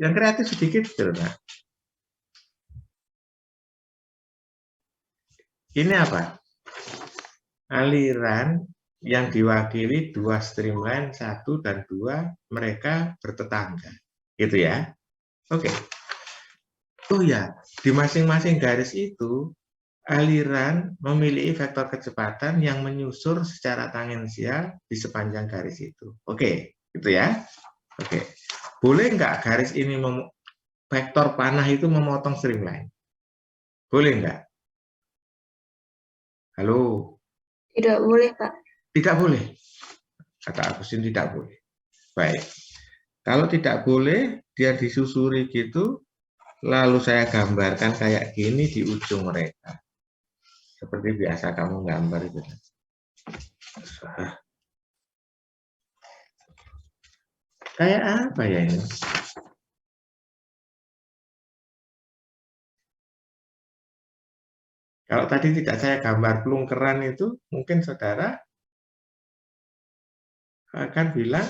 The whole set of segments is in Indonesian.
Yang kreatif sedikit, Pak. Ini apa? Aliran yang diwakili dua streamline, 1 dan 2, mereka bertetangga. Gitu ya. Oke. Oh ya, di masing-masing garis itu, aliran memiliki vektor kecepatan yang menyusur secara tangensial di sepanjang garis itu. Oke, gitu ya. Oke. Boleh nggak garis ini vektor panah itu memotong streamline? Boleh nggak? Halo? Tidak boleh, Pak. Tidak boleh. Kata Agustin tidak boleh. Baik. Kalau tidak boleh, dia disusuri gitu, lalu saya gambarkan kayak gini di ujung mereka. Seperti biasa kamu gambar itu. Kayak apa ya ini? Kalau tadi tidak saya gambar pelungkeran itu, mungkin saudara akan bilang,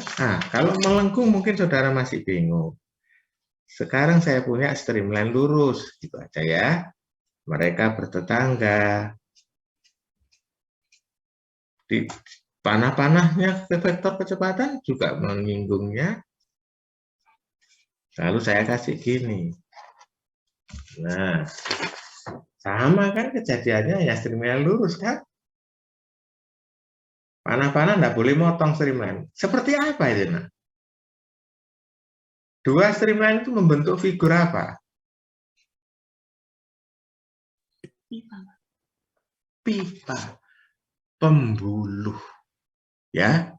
kalau melengkung mungkin saudara masih bingung. Sekarang saya punya streamline lurus, gitu aja ya. Mereka bertetangga. Di panah-panahnya vektor kecepatan juga menyinggungnya. Lalu saya kasih gini. Nah, sama kan kejadiannya ya, streamline lurus kan? Panah-panah enggak boleh motong streamline. Seperti apa itu? Nah? Dua streamline itu membentuk figur apa? Pipa. Pembuluh. Ya,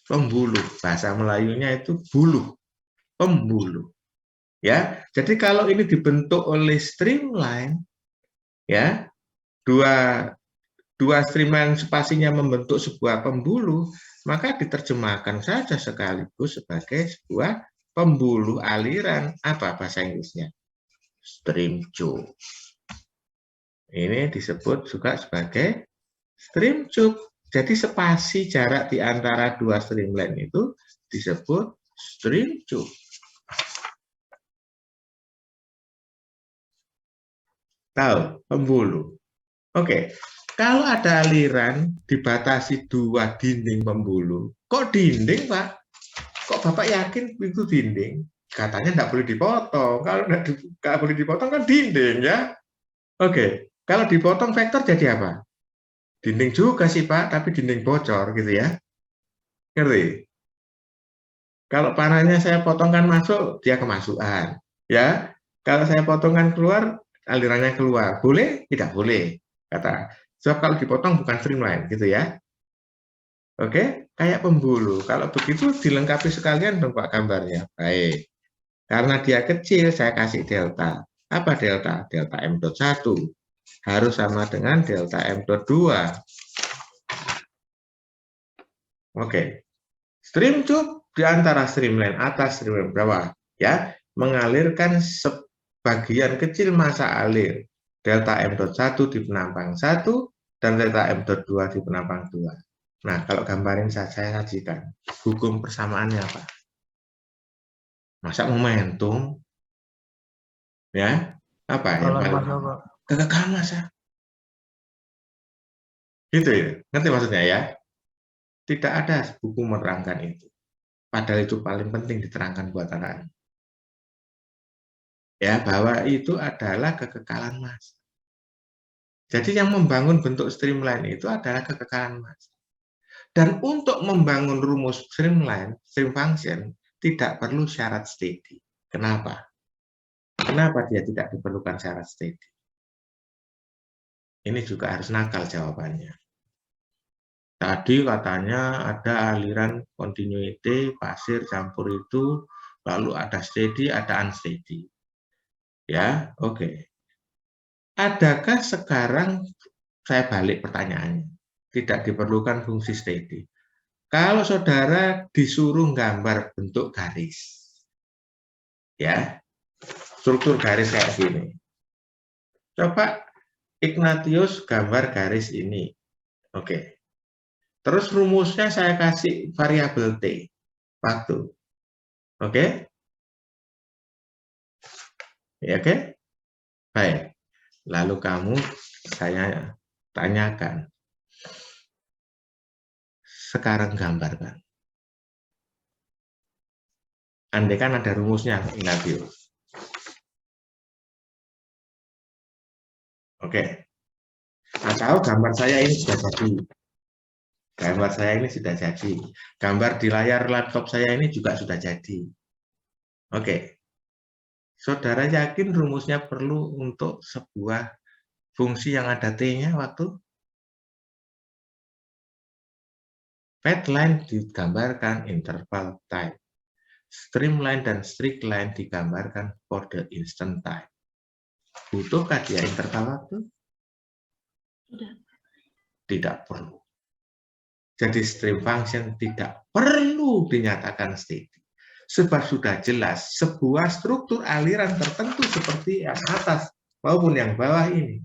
pembuluh. Bahasa Melayunya itu buluh. Pembuluh. Ya, jadi kalau ini dibentuk oleh streamline, ya, dua streamline spasinya membentuk sebuah pembuluh, maka diterjemahkan saja sekaligus sebagai sebuah pembuluh aliran. Apa bahasa Inggrisnya? Stream tube. Ini disebut juga sebagai stream tube. Jadi spasi jarak di antara dua streamline itu disebut stream tube. Tahu? Pembuluh. Oke. Kalau ada aliran dibatasi dua dinding pembuluh, kok dinding, Pak? Kok Bapak yakin itu dinding? Katanya tidak boleh dipotong. Kalau tidak boleh dipotong kan dinding, ya? Oke. Kalau dipotong vektor jadi apa? Dinding juga sih, Pak, tapi dinding bocor gitu ya. Ngerti? Kalau panahnya saya potongkan masuk, dia kemasukan. Ya. Kalau saya potongkan keluar, alirannya keluar. Boleh? Tidak boleh. Kata. Sebab kalau dipotong bukan streamline gitu ya. Oke, kayak pembuluh. Kalau begitu dilengkapi sekalian dong Pak gambarnya. Baik. Karena dia kecil, saya kasih delta. Apa delta? Delta M.1 harus sama dengan delta M.2. Oke. Stream tube di antara streamline atas, streamline bawah, ya, mengalirkan sebagian kecil massa alir delta M.1 di penampang 1 dan delta M.2 di penampang 2. Nah, kalau gambarin saya sajikan. Hukum persamaannya apa? Masa momentum? Ya, apa yang paling? Kegagalan massa. Gitu ya, ngerti maksudnya ya? Tidak ada buku menerangkan itu. Padahal itu paling penting diterangkan buat anak. Ya, bahwa itu adalah kekekalan massa. Jadi yang membangun bentuk streamline itu adalah kekekalan massa. Dan untuk membangun rumus streamline, stream function, tidak perlu syarat steady. Kenapa? Kenapa dia tidak diperlukan syarat steady? Ini juga harus nakal jawabannya. Tadi katanya ada aliran continuity, pasir campur itu, lalu ada steady, ada unsteady. Ya, oke. Adakah sekarang saya balik pertanyaannya? Tidak diperlukan fungsi steady. Kalau saudara disuruh gambar bentuk garis, ya, struktur garis kayak gini. Coba Ignatius gambar garis ini. Oke. Terus rumusnya saya kasih variabel T, waktu. Oke? Ya, oke? Baik. Lalu saya tanyakan, sekarang gambarkan. Andai kan ada rumusnya, Ignatius. Oke. Atau gambar saya ini sudah jadi. Gambar saya ini sudah jadi. Gambar di layar laptop saya ini juga sudah jadi. Oke. Saudara yakin rumusnya perlu untuk sebuah fungsi yang ada T-nya waktu? Pathline digambarkan interval time. Streamline dan streak line digambarkan for the instant time. Butuhkah dia interval waktu? Tidak perlu. Jadi stream function tidak perlu dinyatakan steady. Sebab sudah jelas sebuah struktur aliran tertentu seperti yang atas maupun yang bawah ini.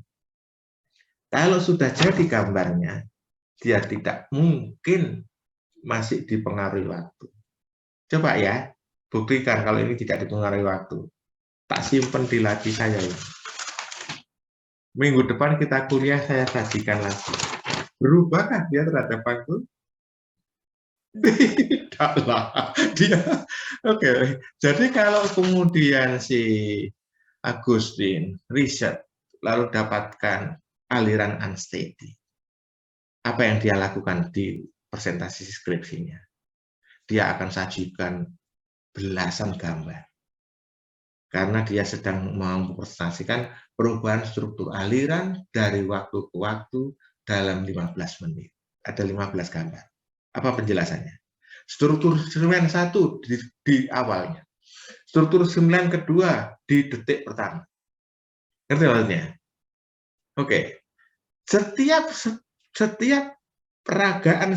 Kalau sudah jadi gambarnya, dia tidak mungkin masih dipengaruhi waktu. Coba ya, buktikan kalau ini tidak dipengaruhi waktu. Tak simpen di laci saya ini. Minggu depan kita kuliah, saya sajikan lagi. Berubahkah dia terhadap waktu? Tidaklah. Dia oke. Jadi kalau kemudian si Agustin riset lalu dapatkan aliran unsteady, apa yang dia lakukan di presentasi skripsinya? Dia akan sajikan belasan gambar. Karena dia sedang mempresentasikan perubahan struktur aliran dari waktu ke waktu dalam 15 menit. Ada 15 gambar. Apa penjelasannya? Struktur sirkuit 1 di awalnya. Struktur sirkuit kedua di detik pertama. Ngerti maksudnya? Oke. Setiap peragaan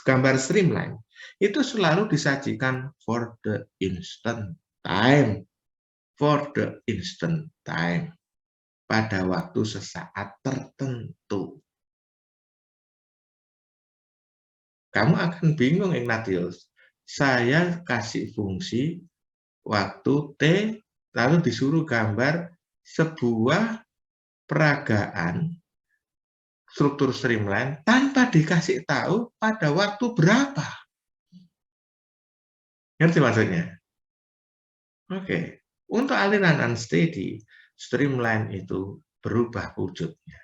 gambar streamline itu selalu disajikan for the instant time. For the instant time. Pada waktu sesaat tertentu. Kamu akan bingung, Ignatius. Saya kasih fungsi waktu T, lalu disuruh gambar sebuah peragaan struktur streamline tanpa dikasih tahu pada waktu berapa. Ngerti maksudnya? Oke. Untuk aliran unsteady, streamline itu berubah wujudnya.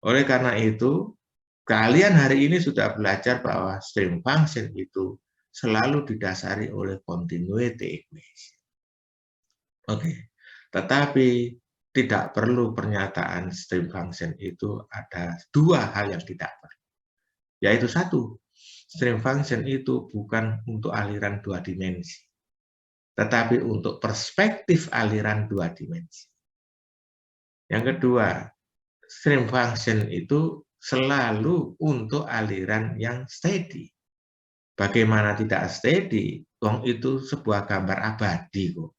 Oleh karena itu, kalian hari ini sudah belajar bahwa stream function itu selalu didasari oleh continuity equation. Oke. Tetapi tidak perlu pernyataan stream function itu ada dua hal yang tidak perlu. Yaitu satu, stream function itu bukan untuk aliran dua dimensi, tetapi untuk perspektif aliran dua dimensi. Yang kedua, stream function itu selalu untuk aliran yang steady. Bagaimana tidak steady? Wong itu sebuah gambar abadi kok.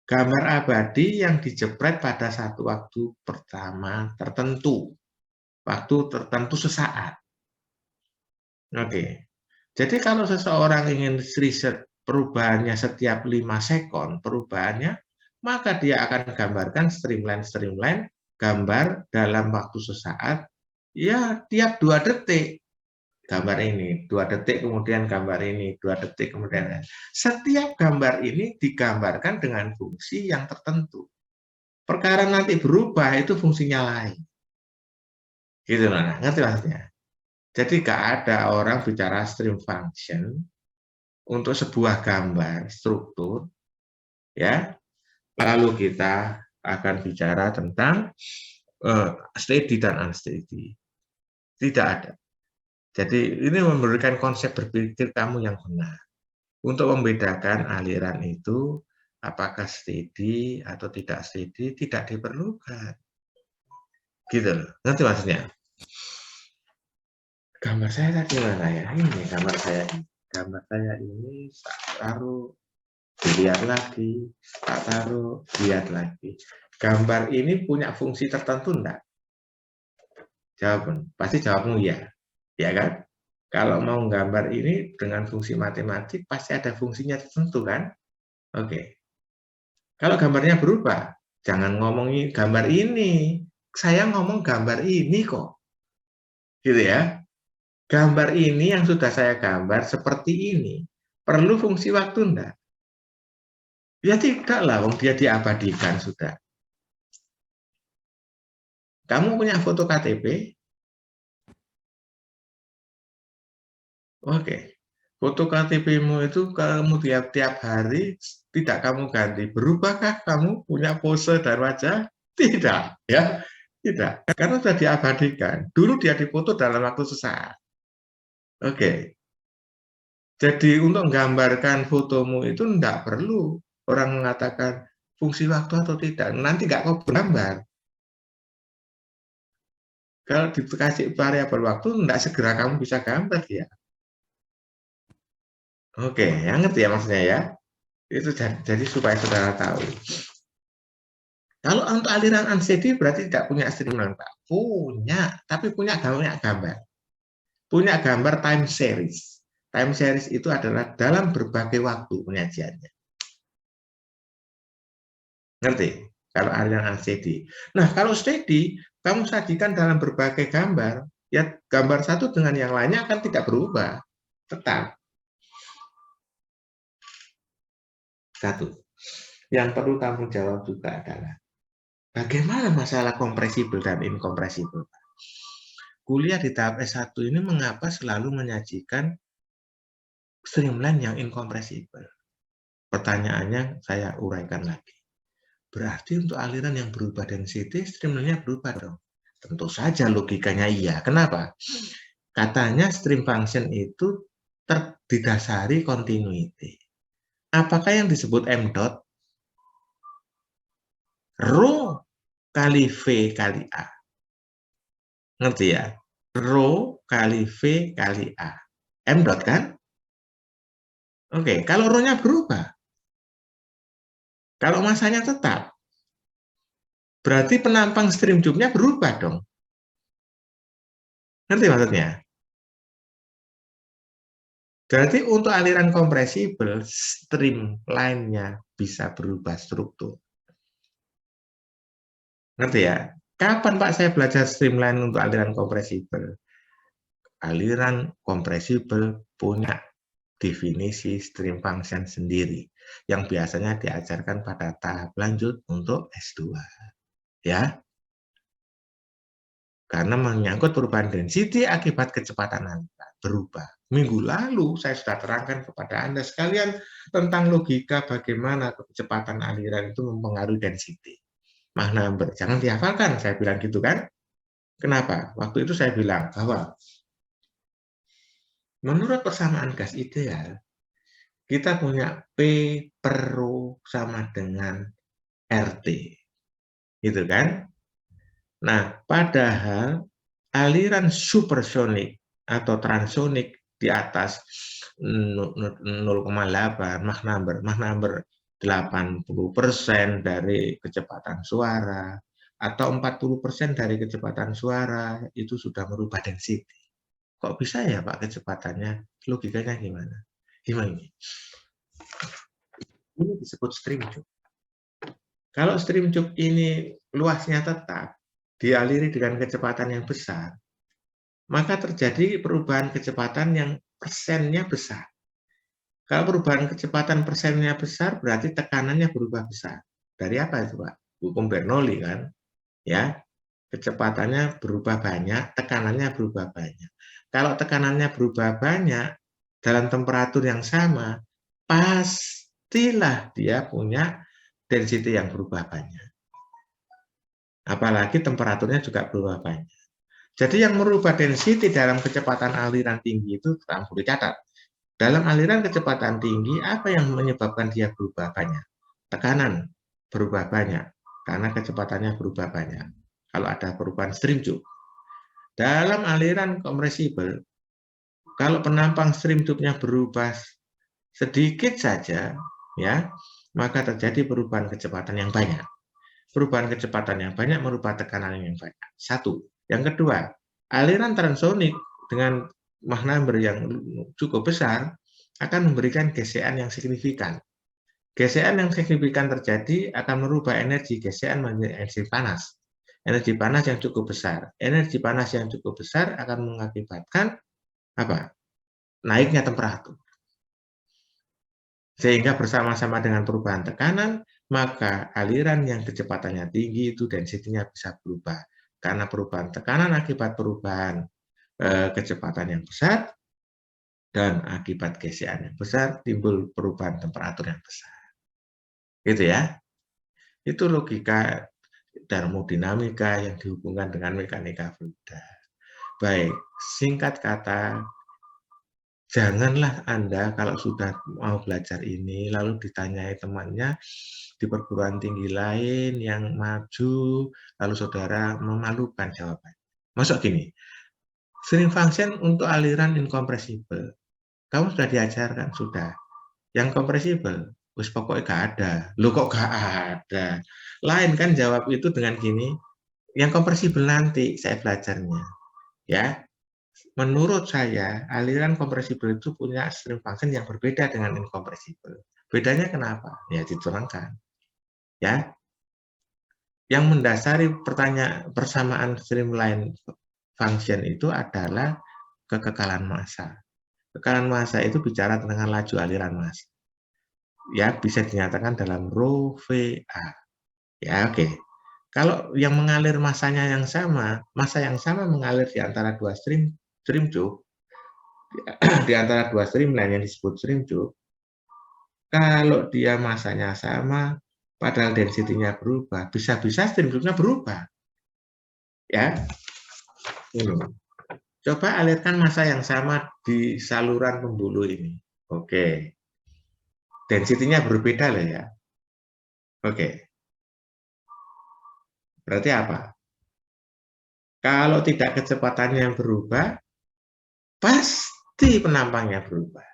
Gambar abadi yang dijepret pada satu waktu pertama tertentu. Waktu tertentu sesaat. Oke. Jadi kalau seseorang ingin riset perubahannya setiap 5 sekon, perubahannya, maka dia akan gambarkan streamline gambar dalam waktu sesaat, ya tiap 2 detik. Gambar ini, 2 detik kemudian gambar ini, 2 detik kemudian. Setiap gambar ini digambarkan dengan fungsi yang tertentu. Perkara nanti berubah itu fungsinya lain. Gitu nah, ngerti maksudnya? Jadi gak ada orang bicara stream function untuk sebuah gambar struktur, ya. Lalu kita akan bicara tentang steady dan unsteady. Tidak ada. Jadi ini memberikan konsep berpikir kamu yang benar. Untuk membedakan aliran itu, apakah steady atau tidak steady, tidak diperlukan. Gitu loh, ngerti maksudnya? Gambar saya tadi mana ya? Ini gambar saya ini. Gambar saya ini tak taruh, dilihat lagi, tak taruh, lihat lagi. Gambar ini punya fungsi tertentu enggak? Jawab, pasti jawabmu ya. Ya kan? Kalau mau gambar ini dengan fungsi matematik, pasti ada fungsinya tertentu kan? Oke. Kalau gambarnya berubah, jangan ngomongin gambar ini. Saya ngomong gambar ini kok. Gitu ya. Gambar ini yang sudah saya gambar seperti ini. Perlu fungsi waktu enggak? Ya tidak lah, wong dia diabadikan sudah. Kamu punya foto KTP? Oke. Foto KTP-mu itu kamu tiap hari tidak kamu ganti. Berubahkah kamu punya pose dan wajah? Tidak, ya. Tidak, karena sudah diabadikan. Dulu dia dipoto dalam waktu sesaat. Oke. Jadi untuk menggambarkan fotomu itu tidak perlu orang mengatakan fungsi waktu atau tidak. Nanti nggak kau gambar. Kalau dikasih variabel waktu, tidak segera kamu bisa gambar ya. Oke, yang ngerti ya maksudnya ya. Itu jadi supaya saudara tahu. Kalau untuk aliran unsteady berarti tidak punya streamline, Pak. Punya, tapi punya gambar. Punya gambar time series. Time series itu adalah dalam berbagai waktu penyajiannya. Ngerti? Kalau aliran unsteady. Nah, kalau steady, kamu sajikan dalam berbagai gambar, ya gambar satu dengan yang lainnya akan tidak berubah. Tetap. Satu. Yang perlu kamu jawab juga adalah, bagaimana masalah kompresibel dan inkompresibel? Kuliah di tahap S1 ini mengapa selalu menyajikan streamline yang inkompresibel? Pertanyaannya saya uraikan lagi. Berarti untuk aliran yang berubah density, streamline-nya berubah dong. Tentu saja logikanya iya. Kenapa? Katanya stream function itu didasari continuity. Apakah yang disebut M dot? Rho kali V kali A. Ngerti ya? Rho kali V kali A. M dot kan? Oke, kalau rho-nya berubah, kalau masanya tetap, berarti penampang stream tube-nya berubah dong. Ngerti maksudnya? Berarti untuk aliran kompresibel, streamline-nya bisa berubah struktur. Ngerti ya? Kapan Pak saya belajar streamline untuk aliran kompresibel? Aliran kompresibel punya definisi stream function sendiri yang biasanya diajarkan pada tahap lanjut untuk S2. Ya. Karena menyangkut perubahan density akibat kecepatan aliran berubah. Minggu lalu saya sudah terangkan kepada Anda sekalian tentang logika bagaimana kecepatan aliran itu mempengaruhi density. Mahnaber, jangan dihafalkan, saya bilang gitu kan. Kenapa? Waktu itu saya bilang bahwa menurut persamaan gas ideal, kita punya P per rho sama dengan RT. Gitu kan? Nah, padahal aliran supersonik atau transonik di atas 0,8 Mach number 80% dari kecepatan suara atau 40% dari kecepatan suara itu sudah merubah density. Kok bisa ya Pak kecepatannya? Logikanya gimana? Gimana ini? Ini disebut stream tube. Kalau stream tube ini luasnya tetap, dialiri dengan kecepatan yang besar, maka terjadi perubahan kecepatan yang persennya besar. Kalau perubahan kecepatan persennya besar, berarti tekanannya berubah besar. Dari apa itu, Pak? Hukum Bernoulli kan? Ya, kecepatannya berubah banyak, tekanannya berubah banyak. Kalau tekanannya berubah banyak dalam temperatur yang sama, pastilah dia punya density yang berubah banyak. Apalagi temperaturnya juga berubah banyak. Jadi yang merubah density dalam kecepatan aliran tinggi itu perlu dicatat. Dalam aliran kecepatan tinggi, apa yang menyebabkan dia berubah banyak? Tekanan berubah banyak, karena kecepatannya berubah banyak. Kalau ada perubahan stream tube. Dalam aliran kompresibel, kalau penampang stream tube-nya berubah sedikit saja, ya, maka terjadi perubahan kecepatan yang banyak. Perubahan kecepatan yang banyak merubah tekanan yang banyak. Satu. Yang kedua, aliran transonik dengan Mach number yang cukup besar akan memberikan gesekan yang signifikan. Gesekan yang signifikan terjadi akan merubah energi gesekan menjadi energi panas. Energi panas yang cukup besar. Energi panas yang cukup besar akan mengakibatkan apa? Naiknya temperatur. Sehingga bersama-sama dengan perubahan tekanan, maka aliran yang kecepatannya tinggi itu density-nya bisa berubah. Karena perubahan tekanan akibat perubahan kecepatan yang besar, dan akibat gesekan yang besar, timbul perubahan temperatur yang besar. Gitu ya. Itu logika termodinamika yang dihubungkan dengan mekanika fluida. Baik, singkat kata, janganlah Anda kalau sudah mau belajar ini, lalu ditanyai temannya di perguruan tinggi lain yang maju, lalu saudara memalukan jawaban. Masuk gini, string function untuk aliran incompressible. Kamu sudah diajarkan, sudah. Yang kompresibel, wis pokoknya gak ada. Loh kok gak ada? Lain kan jawab itu dengan gini, yang kompresibel nanti saya belajarnya. Ya, menurut saya aliran kompresibel itu punya string function yang berbeda dengan incompressible. Bedanya kenapa? Ya diterangkan. Ya, yang mendasari pertanyaan persamaan streamline function itu adalah kekekalan massa. Kekekalan massa itu bicara tentang laju aliran massa. Ya, bisa dinyatakan dalam rho VA. Ya, oke. Kalau yang mengalir masanya yang sama, massa yang sama mengalir di antara dua stream tube, di antara dua streamline yang disebut stream tube, kalau dia masanya sama, padahal density-nya berubah, bisa-bisa stream tube-nya berubah. Ya, ini. Coba alirkan massa yang sama di saluran pembuluh ini. Oke. Density-nya berbeda loh ya. Oke. Berarti apa? Kalau tidak kecepatannya yang berubah, pasti penampangnya berubah.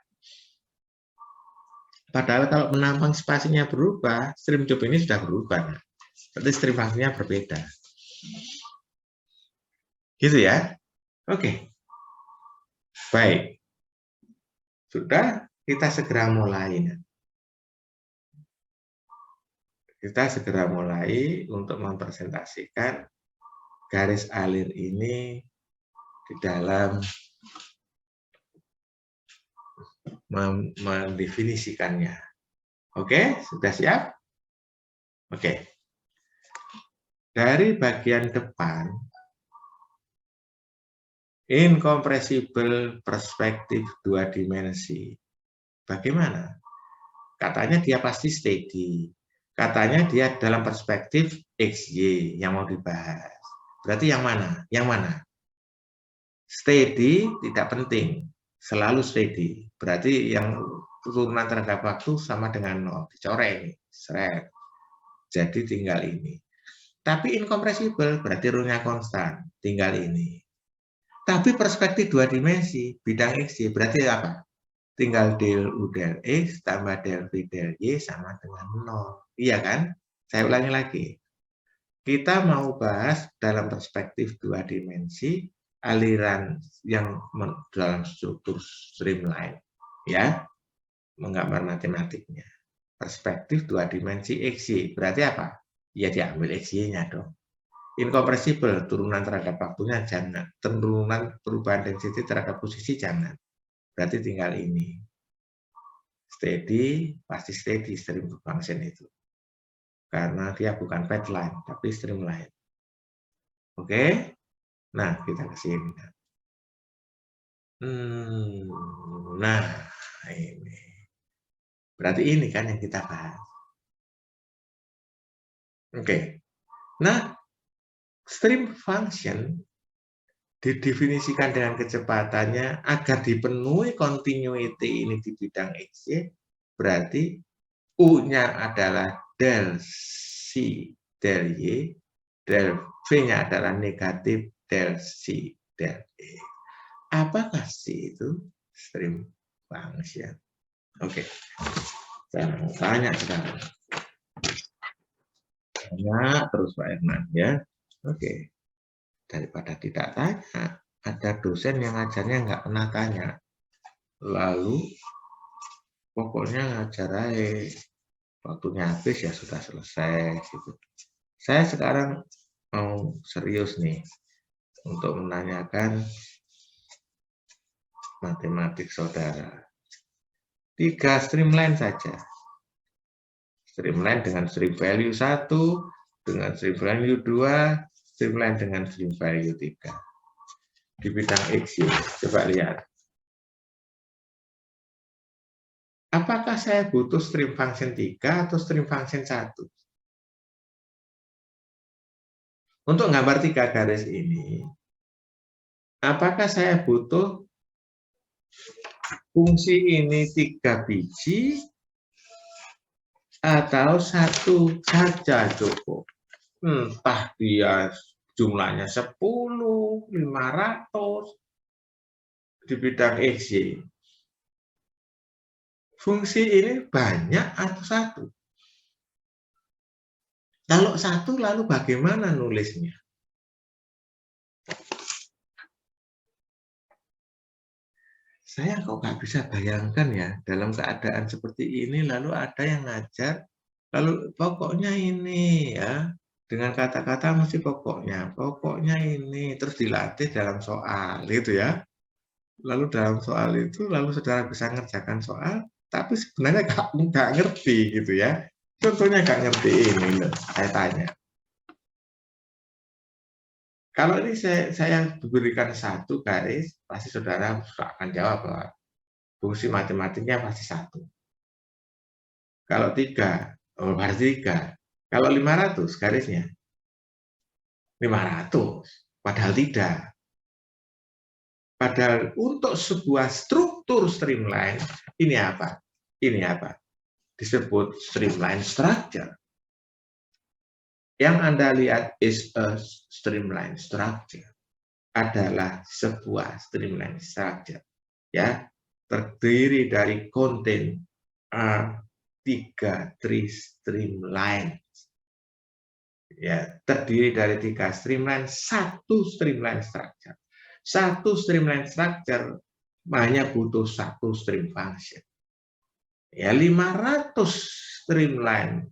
Padahal kalau penampang spasinya berubah, stream tube ini sudah berubah. Berarti stream function-nya berbeda. Gitu ya? Oke. Baik. Sudah, kita segera mulai. Kita segera mulai untuk mempresentasikan garis alir ini di dalam mendefinisikannya. Oke, sudah siap? Oke. Dari bagian depan, incompressible perspektif dua dimensi. Bagaimana? Katanya dia pasti steady. Katanya dia dalam perspektif XY yang mau dibahas. Berarti yang mana? Yang mana? Steady tidak penting. Selalu steady. Berarti yang turunan terhadap waktu sama dengan 0. Dicoret ini. Seret. Jadi tinggal ini. Tapi incompressible berarti rule-nya konstan. Tinggal ini. Tapi perspektif dua dimensi, bidang XY berarti apa? Tinggal del U del X tambah del V del Y sama dengan 0. Iya kan? Saya ulangi lagi. Kita mau bahas dalam perspektif dua dimensi aliran yang dalam struktur streamline. Ya, menggambar matematiknya. Perspektif dua dimensi XY. Berarti apa? Ya diambil XY-nya dong. Incompressible, turunan terhadap waktunya jangan. Turunan perubahan density terhadap posisi jangan. Berarti tinggal ini. Steady, pasti steady stream function itu. Karena dia bukan path line, tapi streamline. Oke? Nah, kita ke sini. Nah, ini. Berarti ini kan yang kita bahas. Oke. Nah, stream function didefinisikan dengan kecepatannya agar dipenuhi continuity ini di bidang XY, berarti U-nya adalah del C del Y, del V-nya adalah negatif del C del Y. Apakah C itu stream function? Oke, saya mau tanya sekarang. Tanya terus Pak Herman ya. Oke. Daripada tidak tanya, ada dosen yang ngajarnya nggak pernah tanya. Lalu pokoknya ngajar aja, waktunya habis ya sudah selesai gitu. Saya sekarang mau serius nih untuk menanyakan matematik saudara. 3 streamline saja. Streamline dengan stream value 1, dengan stream value 2, streamline dengan stream value 3. Di bidang X, coba lihat. Apakah saya butuh stream function 3 atau stream function 1? Untuk gambar 3 garis ini, apakah saya butuh fungsi ini 3 biji atau 1 saja cukup? Entah dia jumlahnya 10, 500 di bidang X, Y. Fungsi ini banyak atau 1? Kalau 1, lalu bagaimana nulisnya? Saya kok nggak bisa bayangkan ya, dalam keadaan seperti ini, lalu ada yang ngajar, lalu pokoknya ini ya, dengan kata-kata mesti pokoknya ini, terus dilatih dalam soal, gitu ya. Lalu dalam soal itu, lalu saudara bisa ngerjakan soal, tapi sebenarnya nggak ngerti gitu ya. Contohnya nggak ngerti ini, loh, saya tanya. Kalau ini saya berikan 1 garis, pasti saudara akan jawab bahwa fungsi matematiknya pasti 1. Kalau 3, oh berarti 3. Kalau 500 garisnya 500, padahal tidak. Padahal untuk sebuah struktur streamline, ini apa? Ini apa? Disebut streamline structure. Yang Anda lihat is a streamline structure. Adalah sebuah streamline structure. Ya, terdiri dari contain 3 tree streamline. Ya, terdiri dari 3 streamline, 1 streamline structure. 1 streamline structure hanya butuh 1 stream function. Ya, 500 streamline,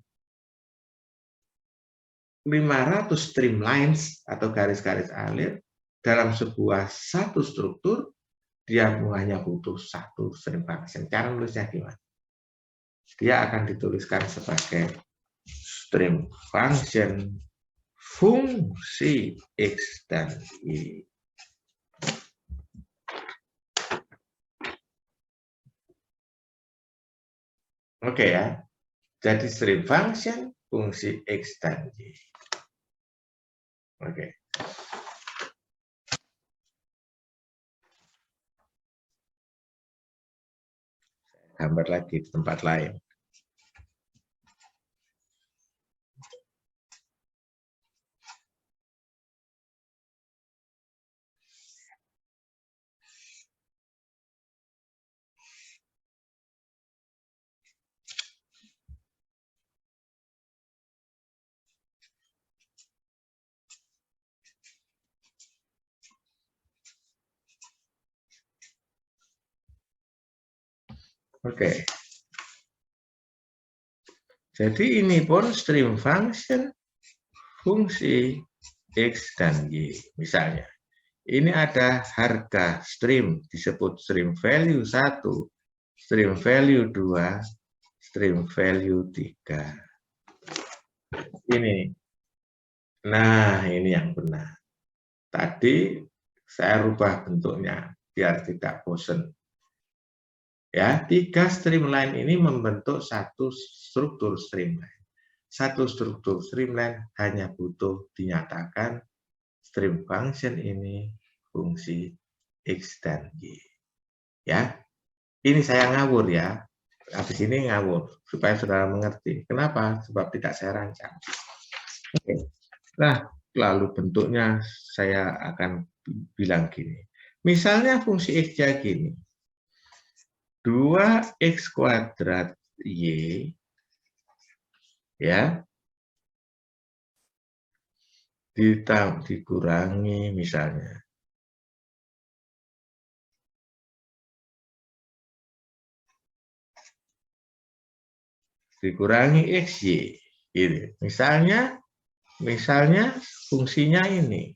500 streamlines atau garis-garis alir dalam sebuah satu struktur, dia hanya butuh 1 stream function. Cara nulisnya gimana? Dia akan dituliskan sebagai stream function fungsi X dan Y. Oke ya. Jadi stream function fungsi X dan Y. Oke. Gambar lagi di tempat lain. Oke. Jadi ini pun stream function fungsi X dan Y. Misalnya, ini ada harga stream, disebut stream value 1, stream value 2, stream value 3. Ini. Nah, ini yang benar. Tadi saya rubah bentuknya biar tidak bosan. Ya, 3 streamline ini membentuk 1 struktur streamline. 1 struktur streamline hanya butuh dinyatakan stream function ini fungsi X dan Y. Ya, ini saya ngawur ya. Habis ini ngawur supaya saudara mengerti. Kenapa? Sebab tidak saya rancang. Oke. Nah, lalu bentuknya saya akan bilang gini. Misalnya fungsi X-nya gini. 2x kuadrat Y ya dikurangi misalnya dikurangi XY. Gitu. Misalnya fungsinya ini.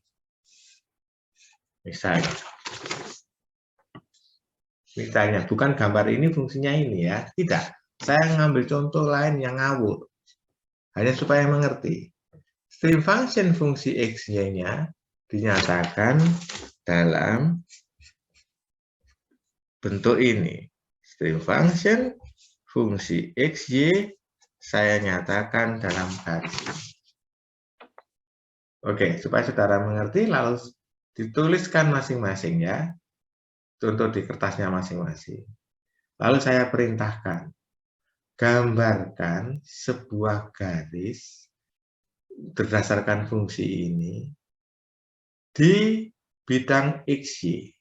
Misalnya, bukan gambar ini fungsinya ini ya. Tidak. Saya ngambil contoh lain yang ngawur. Hanya supaya mengerti. Stream function fungsi XY-nya dinyatakan dalam bentuk ini. Stream function fungsi XY saya nyatakan dalam garis ini. Oke, supaya saudara mengerti, lalu dituliskan masing-masing ya. Contoh di kertasnya masing-masing. Lalu saya perintahkan, gambarkan sebuah garis berdasarkan fungsi ini di bidang XY.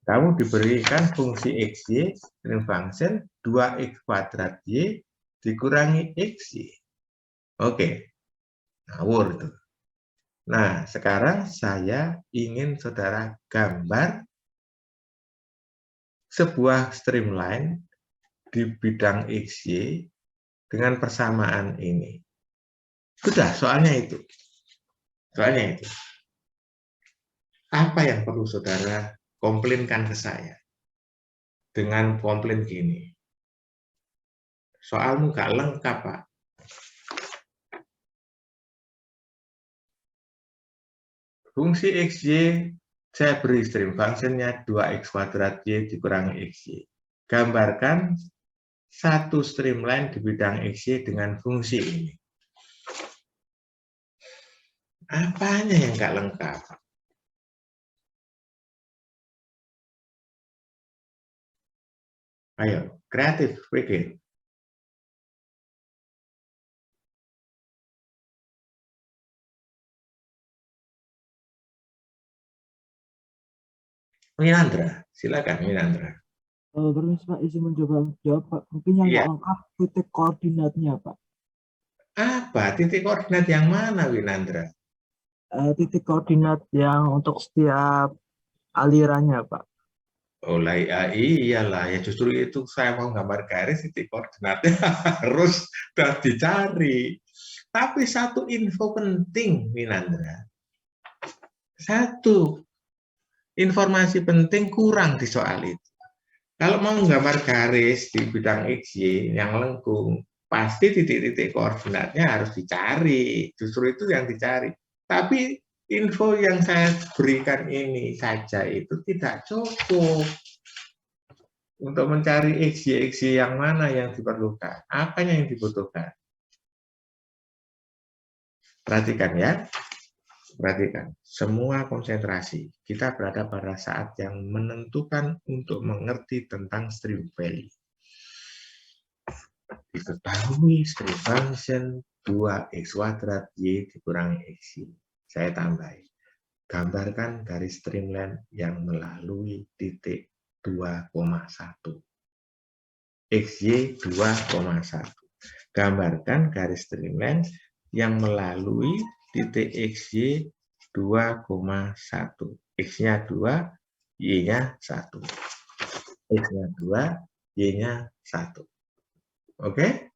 Kamu diberikan fungsi XY dengan function 2x kuadrat Y dikurangi XY. Oke, ngawur itu. Nah, sekarang saya ingin saudara gambar sebuah streamline di bidang XY dengan persamaan ini. Sudah, soalnya itu. Apa yang perlu saudara komplainkan ke saya? Dengan komplain gini. Soalmu gak lengkap, Pak. Fungsi XY saya beri stream functionnya 2x kuadrat Y dikurangi XY. Gambarkan satu streamline di bidang XY dengan fungsi ini. Apanya yang nggak lengkap? Ayo, kreatif, bikin. Winandra, silakan Winandra. Permisi Pak, izin mencoba jawab Pak. Mungkin yang nggak Iya. lengkap titik koordinatnya Pak. Apa? Titik koordinat yang mana, Winandra? Titik koordinat yang untuk setiap alirannya Pak. Oh, iyalah. Ya justru itu saya mau gambar garis titik koordinatnya harus dicari. Tapi satu info penting, Winandra. Satu informasi penting kurang di soal itu. Kalau mau gambar garis di bidang XY yang lengkung, pasti titik-titik koordinatnya harus dicari. Justru itu yang dicari. Tapi info yang saya berikan ini saja itu tidak cukup untuk mencari XY yang mana yang diperlukan. Apanya yang dibutuhkan? Perhatikan ya. Perhatikan, semua konsentrasi. Kita berada pada saat yang menentukan untuk mengerti tentang stream value. Diketahui stream function 2x kuadrat Y dikurangi XY. Saya tambahin. Gambarkan garis streamline yang melalui titik 2,1. XY 2,1. Gambarkan garis streamline yang melalui titik XY 2,1. X-nya 2, Y-nya 1. X-nya 2, Y-nya 1. Oke?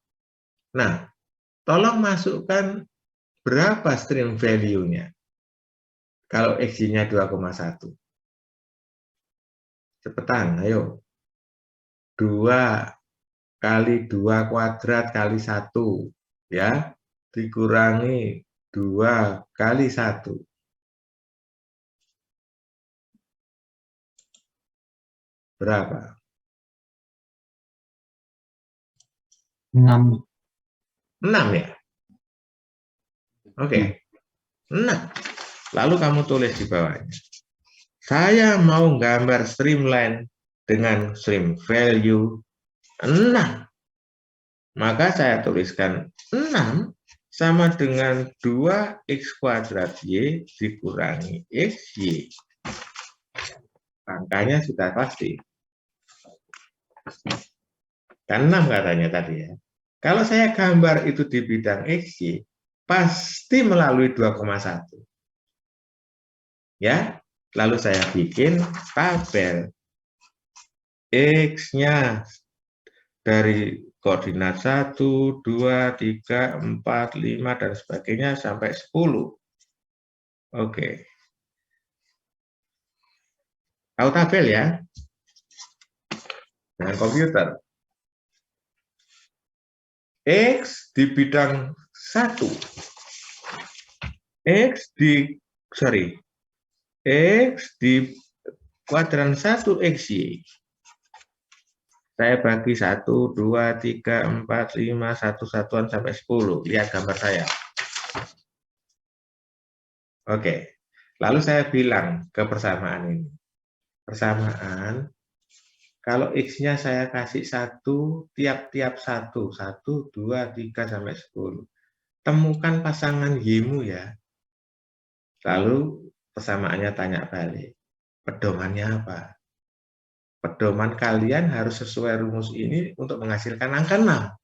Nah, tolong masukkan berapa stream value-nya. Kalau X-nya 2,1. Cepetan, ayo. 2 kali 2 kuadrat kali 1. Ya, dikurangi 2 kali 1. Berapa? 6. 6 ya? Oke. 6. Lalu kamu tulis di bawahnya. Saya mau gambar streamline dengan stream value 6. Maka saya tuliskan 6 sama dengan 2x kuadrat Y dikurangi XY. Angkanya sudah pasti. Kan 6 katanya tadi ya. Kalau saya gambar itu di bidang XY, pasti melalui 2,1. Ya, lalu saya bikin tabel X-nya dari koordinat 1, 2, 3, 4, 5, dan sebagainya sampai 10. Oke. Tahu tabel ya? Dengan komputer. X di bidang 1. X di kuadran 1 XY. Saya bagi 1, 2, 3, 4, 5, 1 satuan sampai 10. Lihat gambar saya. Oke. Lalu saya bilang ke persamaan ini. Persamaan, kalau X-nya saya kasih 1, tiap-tiap 1. 1, 2, 3, sampai 10. Temukan pasangan Y-mu ya. Lalu persamaannya tanya balik. Pedomannya apa? Pedoman kalian harus sesuai rumus ini untuk menghasilkan angka 6.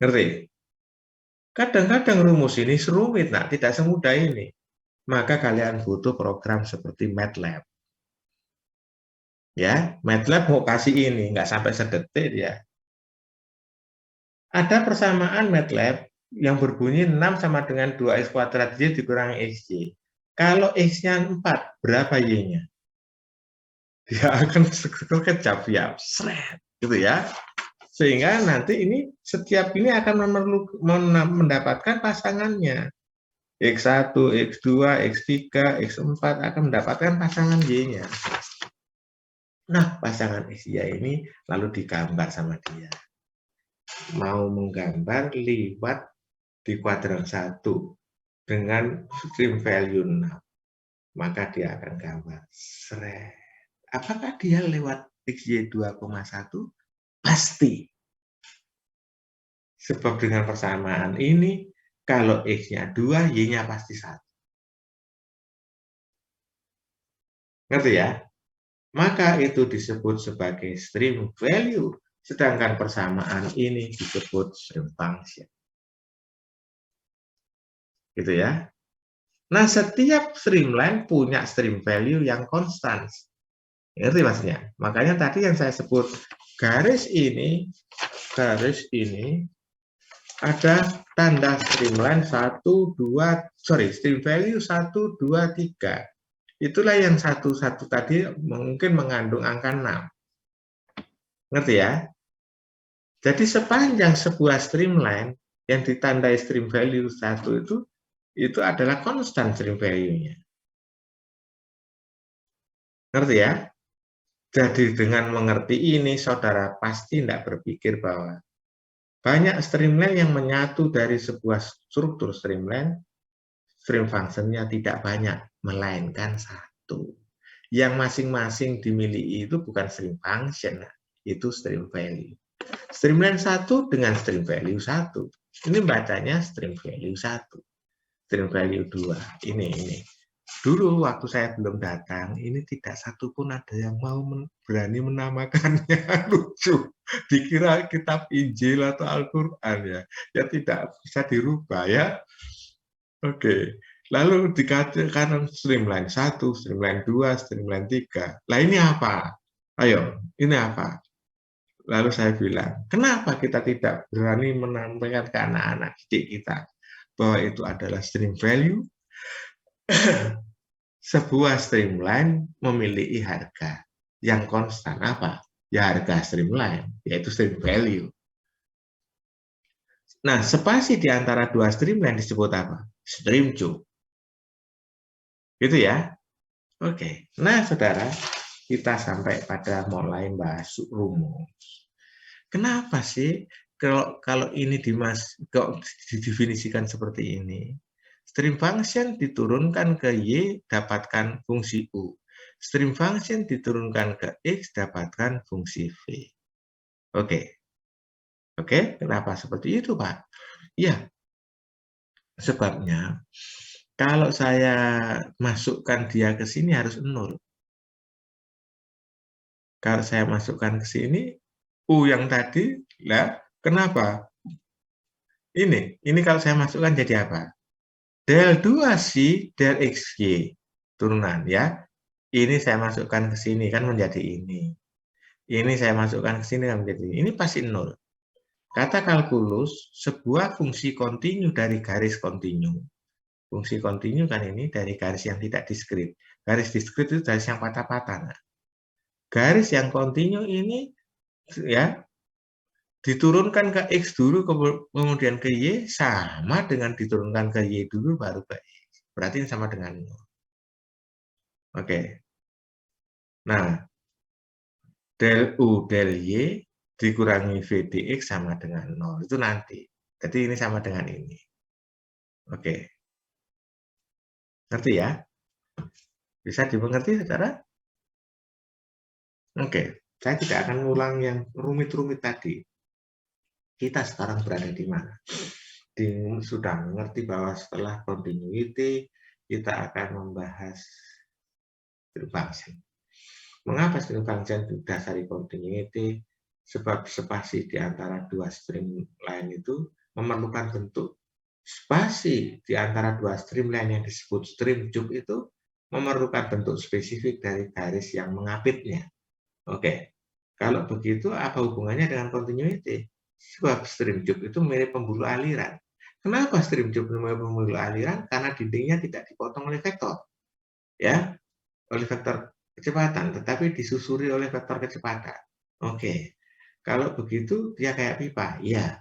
Ngerti? Kadang-kadang rumus ini serumit, nah, tidak semudah ini. Maka kalian butuh program seperti MATLAB. Ya, MATLAB mau kasih ini, nggak sampai sedetik ya. Ada persamaan MATLAB yang berbunyi 6 sama dengan 2x kuadrat Y dikurangi XY. Kalau X-nya 4, berapa Y-nya? Dia akan sekejap ya, seret, gitu ya. Sehingga nanti ini setiap ini akan mendapatkan pasangannya. X1, X2, X3, X4 akan mendapatkan pasangan Y-nya. Nah, pasangan XY ini lalu digambar sama dia. Mau menggambar liwat di kuadran 1 dengan stream value 6. Maka dia akan gambar. Seret. Apakah dia lewat XY 2,1? Pasti. Sebab dengan persamaan ini, kalau X-nya 2, Y-nya pasti 1. Ngerti ya? Maka itu disebut sebagai stream value. Sedangkan persamaan ini disebut stream function. Gitu ya. Nah, setiap streamline punya stream value yang konstan. Ngerti maksudnya? Makanya tadi yang saya sebut garis ini ada tanda streamline stream value 1, 2, 3. Itulah yang satu-satu tadi mungkin mengandung angka 6. Ngerti ya? Jadi sepanjang sebuah streamline yang ditandai stream value 1 itu adalah konstan stream value-nya. Ngerti ya? Jadi dengan mengerti ini, saudara pasti tidak berpikir bahwa banyak streamline yang menyatu dari sebuah struktur streamline, stream function-nya tidak banyak, melainkan satu. Yang masing-masing dimiliki itu bukan stream function, itu stream value. Streamline 1 dengan stream value 1. Ini bacanya stream value 1. Stream value 2. Ini. Dulu waktu saya belum datang, ini tidak satu pun ada yang mau berani menamakannya. Lucu. Dikira kitab Injil atau Al-Quran ya. Ya tidak bisa dirubah ya. Oke. Lalu dikatakan streamline 1, streamline 2, streamline 3. Lah ini apa? Ayo, ini apa? Lalu saya bilang, kenapa kita tidak berani menyampaikan ke anak-anak didik kita bahwa itu adalah stream value? Sebuah streamline memiliki harga yang konstan. Apa? Ya harga streamline, yaitu stream value. Nah, spasi di antara dua streamline disebut apa? Stream cube. Gitu ya? Oke. Nah, saudara, kita sampai pada mulai bahas rumus. Kenapa sih kalau ini didefinisikan seperti ini? Stream function diturunkan ke Y, dapatkan fungsi U. Stream function diturunkan ke X, dapatkan fungsi V. Oke. Oke, kenapa seperti itu, Pak? Ya, sebabnya kalau saya masukkan dia ke sini harus 0. Kalau saya masukkan ke sini, U yang tadi, lah, kenapa? Ini kalau saya masukkan jadi apa? Del 2C, del XY, turunan ya. Ini saya masukkan ke sini, kan menjadi ini. Ini saya masukkan ke sini menjadi ini pasti 0. Kata kalkulus, sebuah fungsi kontinu dari garis kontinu. Fungsi kontinu kan ini dari garis yang tidak diskrit. Garis diskrit itu garis yang patah-patah. Nah, garis yang kontinu ini ya diturunkan ke X dulu, kemudian ke Y, sama dengan diturunkan ke Y dulu, baru ke X. Berarti ini sama dengan 0. Oke. Nah, del U del Y dikurangi V dx sama dengan 0. Itu nanti. Jadi ini sama dengan ini. Oke. Ngerti ya? Bisa dimengerti saudara? Oke. Saya tidak akan ngulang yang rumit-rumit tadi. Kita sekarang berada di mana? Sudah mengerti bahwa setelah continuity, kita akan membahas string function. Mengapa string function didasari continuity? Sebab spasi di antara dua string lain itu memerlukan bentuk. Spasi di antara dua stream lain yang disebut stream cube itu memerlukan bentuk spesifik dari garis yang mengapitnya. Oke, kalau begitu apa hubungannya dengan continuity? Sebab stream cube itu mirip pembuluh aliran. Kenapa stream cube mirip pembuluh aliran? Karena dindingnya tidak dipotong oleh vektor, ya, oleh vektor kecepatan, tetapi disusuri oleh vektor kecepatan. Oke, kalau begitu dia kayak pipa, ya.